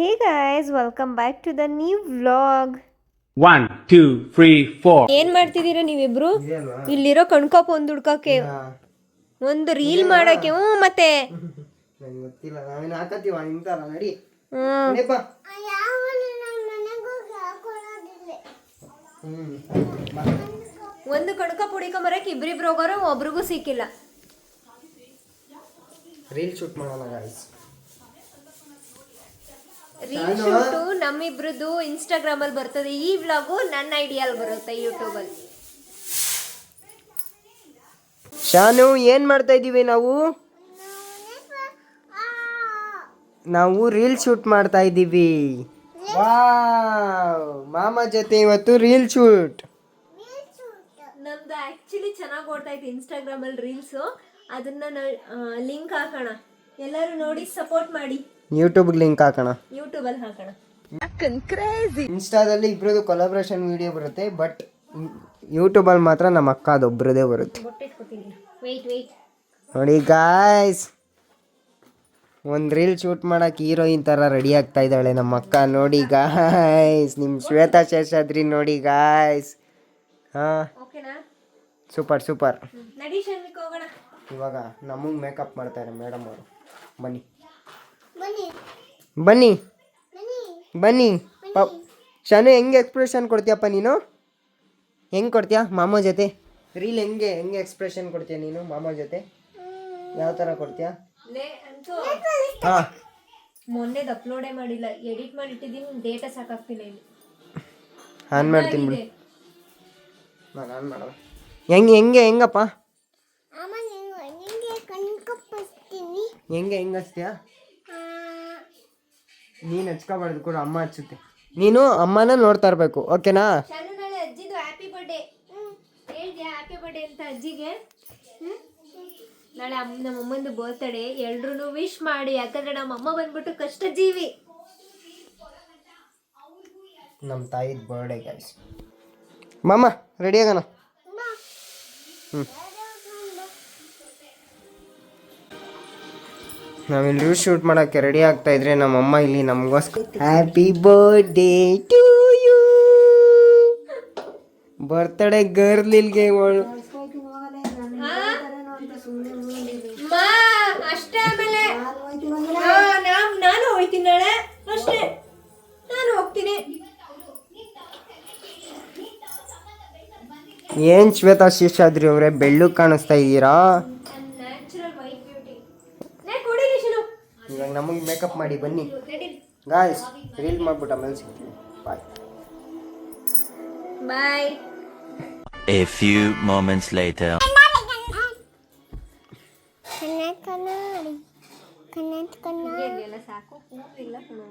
Hey guys, welcome back to the new vlog. 1, 2, 3, 4. ಏನ್ ಮಾಡ್ತಿದ್ದೀರಾ ನೀವಿಬ್ರು? ಇಲ್ಲಿರೋ ಕಣ್ಕೋಪ್ ಒಂದ್ ಹುಡ್ಕಕ್ಕೆ ಒಂದು ರೀಲ್ ಮಾಡಕ್ಕೆ ಮತ್ತೆ ನಂಗೆ ಗೊತ್ತಿಲ್ಲ ನಾವೇನು ಹಾಕತ್ತೀವ ನಿಂತಾರ ನಡಿ ಹ್ಮ್. ನಡಿಪ್ಪ. ಒಂದು ಕಣ್ಕೋಪ್ ಹುಡಿಕೊಂಬರಕ್ಕೆ ಇಬ್ರಿಬ್ರು ಹೋಗೋರು ಒಬ್ರಿಗೂ ಸಿಕ್ಕಿಲ್ಲ. ರೀಲ್ ಶೂಟ್ ಮಾಡೋಣ ಗಾಯ್ಸ್. ರೀಲ್ ಶೂಟು ನಮ್ಮಿಬ್ರದ್ದು ಇನ್ಸ್ಟಾಗ್ರಾಮ್ ಅಲ್ಲಿ ಬರ್ತದೆ, ಈ ವ್ಲಾಗು ನನ್ನ ಐಡಿಯಾಲ್ ಬರುತ್ತೆ ಯೂಟ್ಯೂಬ್ ಅಲ್ಲಿ. ಶಾನು ಏನ್ ಮಾಡ್ತಾ ಇದೀವಿ ನಾವು ರೀಲ್ ಶೂಟ್ ಮಾಡ್ತಾ ಇದ್ದೀವಿ. ವಾವ್, ಮಾಮ ಜೊತೆ ಇವತ್ತು ರೀಲ್ ಶೂಟ್. ನಮ್ದು ಆಕ್ಚುಲಿ ಚೆನ್ನಾಗಿ ಓಡ್ತಾ ಇತ್ತು ಇನ್ಸ್ಟಾಗ್ರಾಮ್ ಅಲ್ಲಿ ರೀಲ್ಸು, ಅದನ್ನ ಲಿಂಕ್ ಹಾಕೋಣ, ಎಲ್ಲರೂ ನೋಡಿ ಸಪೋರ್ಟ್ ಮಾಡಿ. ಯೂಟ್ಯೂಬ್ ಲಿಂಕ್ ಹಾಕೋಣ, ಯೂಟ್ಯೂಬ್ ಅಲ್ಲಿ ಹಾಕೋಣ. ಇನ್ಸ್ಟಾದಲ್ಲಿ ಇಬ್ರದ್ದು ಕೊಲಾಬ್ರೇಷನ್ ವಿಡಿಯೋ ಬರುತ್ತೆ, ಬಟ್ ಯೂಟ್ಯೂಬಲ್ಲಿ ಮಾತ್ರ ನಮ್ಮ ಅಕ್ಕ ಅದೊಬ್ಬರದೇ ಬರುತ್ತೆ. ವೇಟ್ ನೋಡಿ ಗಾಯ್ಸ್, ಒಂದು ರೀಲ್ ಶೂಟ್ ಮಾಡಕ್ಕೆ ಹೀರೋಯಿನ್ ಥರ ರೆಡಿ ಆಗ್ತಾ ಇದ್ದಾಳೆ ನಮ್ಮ ಅಕ್ಕ. ನೋಡಿ ಗಾಯ್ಸ್, ನಿಮ್ಮ ಶ್ವೇತಾ ಶೇಷಾದ್ರಿ ನೋಡಿ ಗಾಯ್ಸ್. ಹಾಂ, ಓಕೆನಾ? Super super. ನಡಿ ಶರ್ಮಿಕ್ ಹೋಗೋಣ. ಇವಾಗ ನಮಗೆ ಮೇಕಪ್ ಮಾಡ್ತಾರೆ ಮೇಡಮ್ ಅವರು. ಬನ್ನಿ ಬನ್ನಿ ಬನ್ನಿ ಶಾನು, ಹೆಂಗೆ ಎಕ್ಸ್ಪ್ರೆಷನ್ ಕೊಡ್ತೀಯಪ್ಪ ನೀನು? ಹೆಂಗೆ ಕೊಡ್ತೀಯಾ ಮಾಮ ಜೊತೆ ರೀಲ್? ಹೆಂಗೆ ಎಕ್ಸ್ಪ್ರೆಷನ್ ಕೊಡ್ತೀಯ ನೀನು ಮಾಮ ಜೊತೆ? ಯಾವ ಥರ ಕೊಡ್ತೀಯಾ? ಹಾಂ, ಮೊನ್ನೆದು ಅಪ್ಲೋಡೇ ಮಾಡಿಲ್ಲ, ಎಡಿಟ್ ಮಾಡಿ ಇಟ್ಟಿದ್ದೀನಿ, ಡೇಟಾ ಸಾಕಾಗ್ತಿಲ್ಲ ಇಲ್ಲಿ. ಆನ್ ಮಾಡ್ತೀನಿ ಬಿಡಿ, ನಾನು ಆನ್ ಮಾಡೋದು. ಹೆಂಗಪ್ಪ ಹೆಂಗೆ ಹಚ್ತೀಯಾ? ನೀನು ಹಚ್ಕೋಬಾರ್ದು ಕೂಡ, ಅಮ್ಮ ಹಚ್ಚುತ್ತೆ. ನೀನು ಅಮ್ಮನ ನೋಡ್ತಾ ಇರಬೇಕು, ಓಕೆನಾ? ಶಾನು, ನಾಳೆ ಅಜ್ಜಿದು ಹ್ಯಾಪಿ ಬರ್ಡೇ ಹೇಳ್ದ್ಯಾ? ಹ್ಯಾಪಿ ಬರ್ಡೇ ಅಂತ ಅಜ್ಜಿಗೆ. ನಾಳೆ ನಮ್ಮ ಅಮ್ಮಂದು ಬರ್ತ್ಡೇ, ಎಲ್ರು ವಿಶ್ ಮಾಡಿ, ಯಾಕಂದ್ರೆ ನಮ್ಮ ಅಮ್ಮ ಬಂದ್ಬಿಟ್ಟು ಕಷ್ಟ ಜೀವಿ. ನಮ್ಮ ತಾಯಿದ ಬರ್ಡೇ ಗೈಸ್. ಮಾಮ ರೆಡಿ ಆಗೋಣ. ನಾವೆಲ್ಲರೂ ಶೂಟ್ ಮಾಡೋಕ್ಕೆ ರೆಡಿ ಆಗ್ತಾ ಇದ್ರೆ ನಮ್ಮಮ್ಮ ಇಲ್ಲಿ ನಮಗೋಸ್ಕರ happy birthday to you, birthday ಗರ್ಲಿಲ್ಗೆ ಅಷ್ಟೇ. ಆಮೇಲೆ ನಾನು ಹೋಗ್ತೀನಿ ನಾಳೆ, ಅಷ್ಟೇ, ನಾನು ಹೋಗ್ತೀನಿ. ಏನ್ ಶ್ವೇತಾ ಶೇಷಾದ್ರಿ ಅವರೇ, ಬೆಳ್ಳಗೆ ಕಾಣಿಸ್ತಾ ಇದ್ದೀರಾ? ಇವಾಗ ನಮಗೆ ಮೇಕಪ್ ಮಾಡಿ ಬನ್ನಿ ಗಾಯ್ಸ್. ರೀಲ್ ಮಾಡ್ಬಿಟ್ಟು ಆಮೇಲೆ ಸಿಗ್ತೀವಿ. ಬಾಯ್ ಬಾಯ್. A few moments later.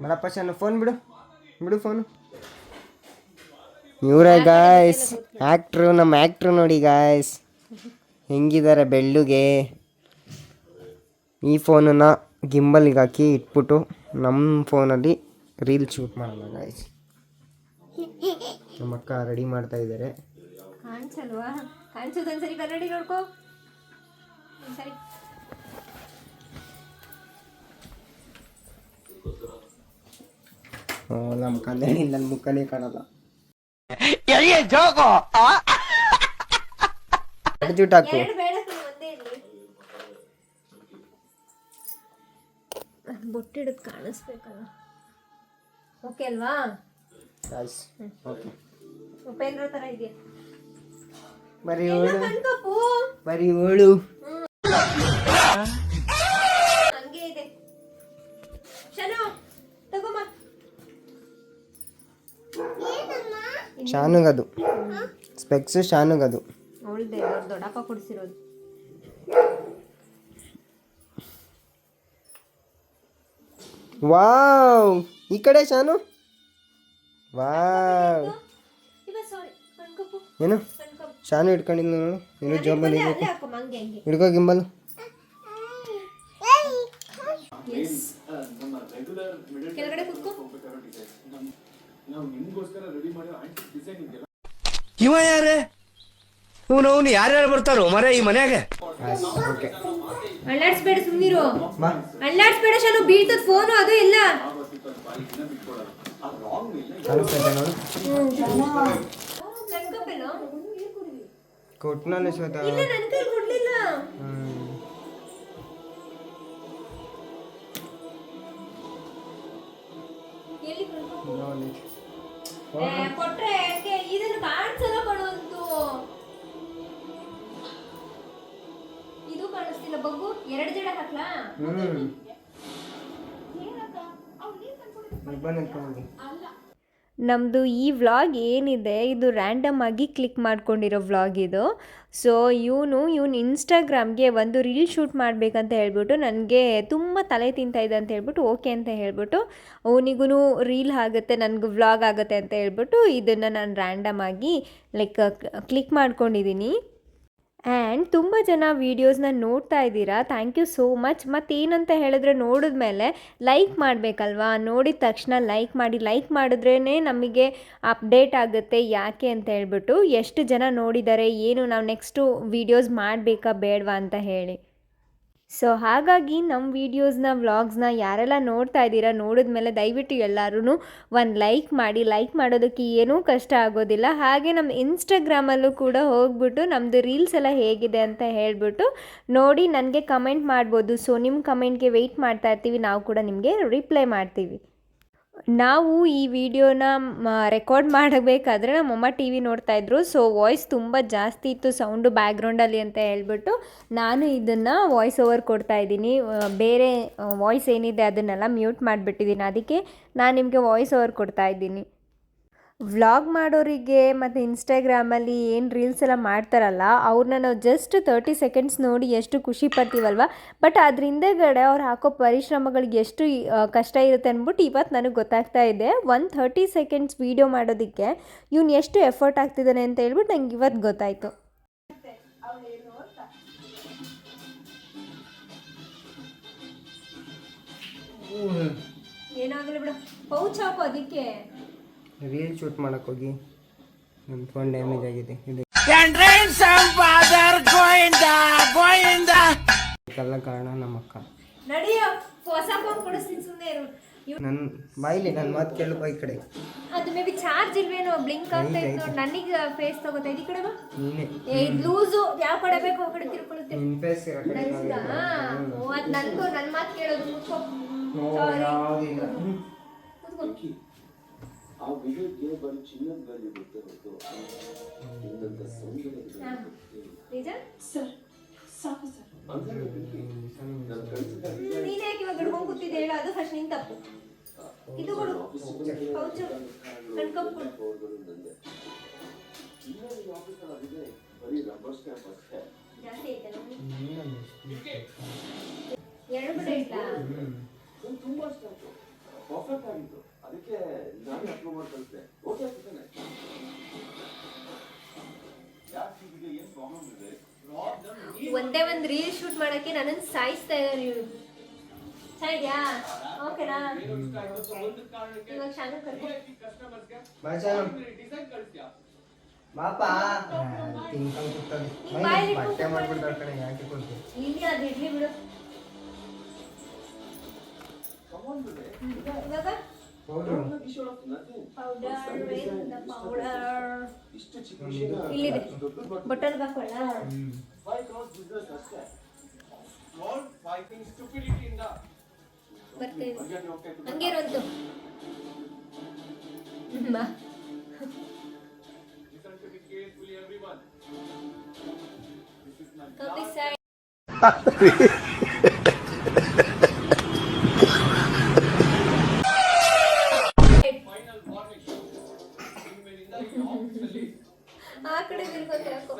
Malappa Shanu, phone ಬಿಡು ಫೋನು. ಇವರೇ ಗಾಯ್ಸ್ ಆ್ಯಕ್ಟ್ರು, ನಮ್ಮ ಆ್ಯಕ್ಟ್ರು ನೋಡಿ ಗಾಯ್ಸ್ ಹೆಂಗಿದ್ದಾರೆ ಬೆಳ್ಳುಗೆ. ಈ ಫೋನನ್ನ ಗಿಂಬಲ್ಗೆ ಹಾಕಿ ಇಟ್ಬಿಟ್ಟು ನಮ್ಮ ಫೋನಲ್ಲಿ ರೀಲ್ ಶೂಟ್ ಮಾಡೋಣ ಗಾಯ್ಸ್. ನಮ್ಮ ಅಕ್ಕ ರೆಡಿ ಮಾಡ್ತಾ ಇದ್ದಾರೆ. ಕಾಣಿಸಲ್ವಾ? ಕಾಣಿಸೋದೊಂದ್ಸರಿ ಕನ್ನಡಿ ನೋಡ್ಕೋ ಸರಿ. ನಮ್ಮ ಕನ್ನಡಿ ನನ್ನ ಮುಖನೇ ಕಾಣಲ್ಲ. ಜೂಟ್ ಹಾಕು. ಬೊಟ್ಟಿಡೋದು ಕಾಣಿಸ್ಬೇಕಲ್ಲ. ಓಕೆ ಅಲ್ವಾ? ಉಪೇಂದ್ರ ತರ ಇದೆಯಾ? ಬರೀ ಓಳು ಹಂಗೆ ಇದೆ. ಶನು ತಗೋಮ್ಮ. ಶಾನುಗದು ಸ್ಪೆಕ್ಸ್, ಶಾನುಗದು ಅವಳ್ದೆ ದೊಡ್ಡಪ್ಪ ಕೊಡಿಸಿರೋದು. ವಾವ್, ಈ ಕಡೆ ಶಾನು. ವಾವ್, ಏನು ಶಾನು ಇಟ್ಕೊಂಡಿಲ್ಲ ನೋಡು. ಏನು ಜೋಬಲ್ಲಿ ಹಿಡ್ಕೋ ಗಿಂಬಲ್. ಕೆಳಗಡೆ ಕೂತ್ಕೋ. ಇವ ಯಾರೇ? ಇವನು ಯಾರ್ಯಾರು ಬರ್ತಾರೋ ಮರ ಈ ಮನ್ಯಾಗ? ಅಳ್ಳಾಡ್ಸ್ಬೇಡ, ಸುಮ್ನಿರು. ಅಳ್ಳಾಡ್ಸ್ಬೇಡ ಶಾನು, ಬೀಳ್ತದ ಫೋನು ಅದು ಎಲ್ಲ. ಕಾಣಿಸ್ತೈತೆ ನೋಡು. ಕಣ್ಕಪ್ಪೇನೋ ಕೊಟ್ನಲ್ಲ ಶ್ವೇತ. ಇಲ್ಲ ನನ್ನ ಕೈ ಕೊಡ್ಲಿಲ್ಲ. ಎಲ್ಲಿ ಕಣ್ಕಪ್ಪು? ಕೊಟ್ರೆ ಯಾಕೆ ಇದನ್ನು ಕಾಣಿಸಲ್ಲ ಕೊಡುವಂತು. ಇದು ಕಾಣಿಸ್ತಿಲ್ಲ ಬಗ್ಗು. 2 ಜಡ ಹಾಕ್ಲಾ? ನಮ್ಮದು ಈ ವ್ಲಾಗ್ ಏನಿದೆ ಇದು ರ್ಯಾಂಡಮ್ ಆಗಿ ಕ್ಲಿಕ್ ಮಾಡ್ಕೊಂಡಿರೋ ವ್ಲಾಗ್ ಇದು. ಸೊ ಇವನು ಇನ್ಸ್ಟಾಗ್ರಾಮ್ಗೆ ಒಂದು ರೀಲ್ ಶೂಟ್ ಮಾಡಬೇಕಂತ ಹೇಳ್ಬಿಟ್ಟು ನನಗೆ ತುಂಬ ತಲೆ ತಿಂತಾ ಇದೆ ಅಂತ ಹೇಳ್ಬಿಟ್ಟು ಓಕೆ ಅಂತ ಹೇಳ್ಬಿಟ್ಟು ಅವನಿಗೂ ರೀಲ್ ಆಗುತ್ತೆ ನನಗೂ ವ್ಲಾಗ್ ಆಗುತ್ತೆ ಅಂತ ಹೇಳ್ಬಿಟ್ಟು ಇದನ್ನು ನಾನು ರ್ಯಾಂಡಮ್ ಆಗಿ ಲೈಕ್ ಕ್ಲಿಕ್ ಮಾಡ್ಕೊಂಡಿದ್ದೀನಿ. ಆ್ಯಂಡ್ ತುಂಬ ಜನ ವೀಡಿಯೋಸ್ನ ನೋಡ್ತಾ ಇದ್ದೀರಾ, ಥ್ಯಾಂಕ್ ಯು ಸೋ ಮಚ್. ಮತ್ತೇನಂತ ಹೇಳಿದ್ರೆ ನೋಡಿದ್ಮೇಲೆ ಲೈಕ್ ಮಾಡಬೇಕಲ್ವಾ, ನೋಡಿದ ತಕ್ಷಣ ಲೈಕ್ ಮಾಡಿದ್ರೇ ನಮಗೆ ಅಪ್ಡೇಟ್ ಆಗುತ್ತೆ ಯಾಕೆ ಅಂತ ಹೇಳ್ಬಿಟ್ಟು ಎಷ್ಟು ಜನ ನೋಡಿದ್ದಾರೆ, ಏನು ನಾವು ನೆಕ್ಸ್ಟು ವೀಡಿಯೋಸ್ ಮಾಡಬೇಕಾ ಬೇಡವಾ ಅಂತ ಹೇಳಿ. ಸೊ ಹಾಗಾಗಿ ನಮ್ಮ ವೀಡಿಯೋಸ್ನ ವ್ಲಾಗ್ಸ್ನ ಯಾರೆಲ್ಲ ನೋಡ್ತಾ ಇದ್ದೀರಾ ನೋಡಿದ್ಮೇಲೆ ದಯವಿಟ್ಟು ಎಲ್ಲರೂ ಒಂದು ಲೈಕ್ ಮಾಡಿ. ಲೈಕ್ ಮಾಡೋದಕ್ಕೆ ಏನೂ ಕಷ್ಟ ಆಗೋದಿಲ್ಲ. ಹಾಗೆ ನಮ್ಮ ಇನ್ಸ್ಟಾಗ್ರಾಮಲ್ಲೂ ಕೂಡ ಹೋಗ್ಬಿಟ್ಟು ನಮ್ಮದು ರೀಲ್ಸ್ ಎಲ್ಲ ಹೇಗಿದೆ ಅಂತ ಹೇಳಿಬಿಟ್ಟು ನೋಡಿ ನನಗೆ ಕಮೆಂಟ್ ಮಾಡ್ಬೋದು. ಸೊ ನಿಮ್ಮ ಕಮೆಂಟ್ಗೆ ವೆಯ್ಟ್ ಮಾಡ್ತಾ ಇರ್ತೀವಿ, ನಾವು ಕೂಡ ನಿಮಗೆ ರಿಪ್ಲೈ ಮಾಡ್ತೀವಿ. ನಾವು ಈ ವಿಡಿಯೋನ ರೆಕಾರ್ಡ್ ಮಾಡಬೇಕಾದ್ರೆ ನಮ್ಮಮ್ಮ ಟಿ ವಿ ನೋಡ್ತಾಯಿದ್ರು. ಸೊ ವಾಯ್ಸ್ ತುಂಬ ಜಾಸ್ತಿ ಇತ್ತು ಸೌಂಡು ಬ್ಯಾಕ್ಗ್ರೌಂಡಲ್ಲಿ ಅಂತ ಹೇಳ್ಬಿಟ್ಟು ನಾನು ಇದನ್ನು ವಾಯ್ಸ್ ಓವರ್ ಕೊಡ್ತಾಯಿದ್ದೀನಿ. ಬೇರೆ ವಾಯ್ಸ್ ಏನಿದೆ ಅದನ್ನೆಲ್ಲ ಮ್ಯೂಟ್ ಮಾಡಿಬಿಟ್ಟಿದ್ದೀನಿ. ಅದಕ್ಕೆ ನಾನು ನಿಮಗೆ ವಾಯ್ಸ್ ಓವರ್ ಕೊಡ್ತಾಯಿದ್ದೀನಿ. ವ್ಲಾಗ್ ಮಾಡೋರಿಗೆ ಮತ್ತು ಇನ್ಸ್ಟಾಗ್ರಾಮಲ್ಲಿ ಏನು ರೀಲ್ಸ್ ಎಲ್ಲ ಮಾಡ್ತಾರಲ್ಲ ಅವ್ರನ್ನ ನಾವು ಜಸ್ಟ್ 30 ಸೆಕೆಂಡ್ಸ್ ನೋಡಿ ಎಷ್ಟು ಖುಷಿ ಪಡ್ತೀವಲ್ವ. ಬಟ್ ಅದ್ರ ಹಿಂದೆಗಡೆ ಅವ್ರು ಹಾಕೋ ಪರಿಶ್ರಮಗಳಿಗೆ ಎಷ್ಟು ಕಷ್ಟ ಇರುತ್ತೆ ಅಂದ್ಬಿಟ್ಟು ಇವತ್ತು ನನಗೆ ಗೊತ್ತಾಗ್ತಾ ಇದೆ. 30 ಸೆಕೆಂಡ್ಸ್ ವೀಡಿಯೋ ಮಾಡೋದಕ್ಕೆ ಇವ್ನು ಎಷ್ಟು ಎಫರ್ಟ್ ಆಗ್ತಿದ್ದಾನೆ ಅಂತ ಹೇಳ್ಬಿಟ್ಟು ನಂಗೆ ಇವತ್ತು ಗೊತ್ತಾಯಿತು. ಏನಾಗಲಿ ಬಿಡು, ಪೌಚ್ ಹಾಕು ಅದಕ್ಕೆ. ರೀಲ್ ಶೂಟ್ ಮಾಡಕ್ ಹೋಗಿ ನನ್ನ ಫೋನ್ ಡ್ಯಾಮೇಜ್ ಆಗಿದೆ. ಇದಕ್ಕೆಲ್ಲ ಕಾರಣ ನಮ್ಮ ಅಕ್ಕ. ನಡಿಯೋ ಹೊಸ ಫೋನ್ ಕೊಡಿಸ್ತೀನಿ ಸುಮ್ಮನೆ ಇರು. ನನ್ನ ಬಾಯಿಲಿ ನನ್ನ ಮಾತು ಕೇಳಪ್ಪ. ಈ ಕಡೆ ಅದು ಮೇ ಬಿ ಚಾರ್ಜ್ ಇಲ್ವೇನೋ, ಬ್ಲಿಂಕ್ ಆಗ್ತಾ ಇತ್ತು ನೋಡಿ. ನನಗೆ ಫೇಸ್ ತಗೋತಾ ಈ ಕಡೆ ಬಾ. ನೀನೆ ಲೂಸು ಯಾವ ಕಡೆ ಬೇಕು ಆ ಕಡೆ ತಿರ್ಕೊಳ್ಳುತ್ತೆ. ನಿನ್ನ ಫೇಸ್ ಇರೋ ಕಡೆ ಅದು ನಂದು ನನ್ನ ಮಾತು ಕೇಳೋದು ಮುಚ್ಕೋ. ಯಾವುದಿಲ್ಲ. ನಿಜ ಸರ್, ಸಾಕು ಸರ್. ನೀನೇ ಯಾಕೆ ಇವಾಗ ಹಿಡ್ಕೊಂಡು ಕೂತಿದ್ದೆ ಹೇಳು? ಅದು ಫಸ್ಟ್ ನಿನ್ ತಪ್ಪು. ಇದು ಕೊಡು, ಪೌಚು ಕಣ್ಕಪ್ಪು ಕೊಡು. ಜಾಸ್ತಿ ಐತಲ್ಲ, 2 ಬಿಡ ಇಟ್ಲಾ? ಪರ್ಫೆಕ್ಟ್ ಆಗಿತ್ತು, ಅದಕ್ಕೆ ನಾನು ಅಪ್ಲೋಡ್ ಮಾಡಿ ಕಳಿಸಿದೆ. ಓಕೆ ಆಗ್ತಾನೆ. ಒಂದೇ ಒಂದು ರೀಲ್ ಶೂಟ್ ಮಾಡಕ್ಕೆ ನನ್ನನ್ನು ಸಾಯಿಸ್ತಾ ಇದ್ದಾರೆ ಇವರು. ಸಾಯಿದ್ಯಾ? ಓಕೆನಾ? ಇವಾಗ ಶಾನು ಕರ್ಕೊ. ಬಾಪಾ ತಿನ್ಕೊಂಡು ಕೂತಾನೆ. ಬಟ್ಟೆ ಮಾಡ್ಬಿಡ್ತಾರೆ ಕಣೆ, ಯಾಕೆ ಕೊಡ್ತೀವಿ? ಇಲ್ಲಿ ಅದು ಇಡ್ಲಿ ಬಿಡು. ಇವಾಗ ಇಲ್ಲಿದೆ, ಬಟನ್ ಹಾಕೊಳ್ಳ. ಬರ್ತೇವೆ ಹಂಗೆ ರಂತು. ಕಪಿ ಸೈಡ್ ಆ ಕಡೆ ತಿರ್ಗೋತೆ ಯಾಕೋ.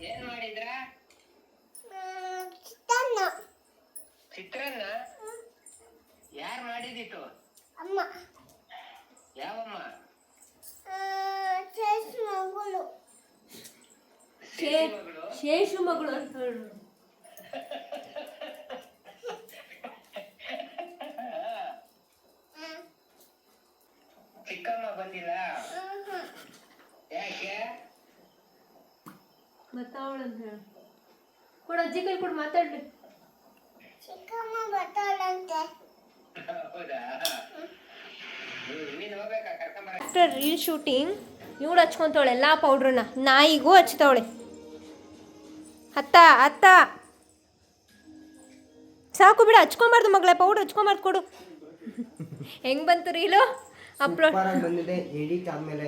ಏನ್ ಮಾಡಿದ್ರ? ಚಿತ್ರಾನ್ನ ಯಾರು ಮಾಡಿದಿತ್ತು? ಅಮ್ಮ. ಯಾವಮ್ಮ? ಶೇಷು ಮಗಳು ಅಂತ ಹೇಳು. ಚಿಕ್ಕಮ್ಮ ಬಂದಿಲ್ಲ? ಯಾಕೆ? ಮತ್ತಾವಳಂತ ಹೇಳು. ಕೊಡು ಅಜ್ಜಿ ಕೈ ಕೊಡು ಮಾತಾಡ್ಲಿ. ಚಿಕ್ಕಮ್ಮ ಬರ್ತಾಳಂತೆ. ಹೌದಾ ನೀನು ಹೋಗ್ಬೇಕಾ ಕರ್ಕೊಂಬರ ಆಫ್ಟರ್ ರೀಲ್ ಶೂಟಿಂಗ್ ಇವಳು ಹಚ್ಕೊಂತವಳೆ ಎಲ್ಲ ಪೌಡ್ರನ್ನ ನಾಯಿಗೂ ಹಚ್ತವಳೆ. ಅತ್ತ ಸಾಕು ಬಿಡ, ಹಚ್ಕೊಂಬಾರ್ದು ಮಗಳೇ, ಪೌಡ್ರ್ ಹಚ್ಕೊಂಬಾರ್ದು, ಕೊಡು. ಹೆಂಗೆ ಬಂತು ರೀಲು ಅಪ್ಲೋಡ್ ಸೂಪರಾಗಿ ಬಂದಿದೆ. ಎಡಿಟ್ ಆದಮೇಲೆ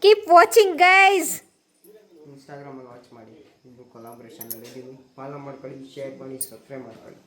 ಕೀಪ್ ವಾಚಿಂಗ್ ಗೈಸ್. ಇನ್ಸ್ಟಾಗ್ರಾಮಲ್ಲಿ ವಾಚ್ ಮಾಡಿ. ಇದು ಕೊಲಾಬ್ರೇಷನಲ್ಲಿ ಇದ್ದೀವಿ. ಫಾಲೋ ಮಾಡ್ಕೊಳ್ಳಿ, ಶೇರ್ ಮಾಡಿ, ಸಬ್ಸ್ಕ್ರೈಬ್ ಮಾಡ್ಕೊಳ್ಳಿ.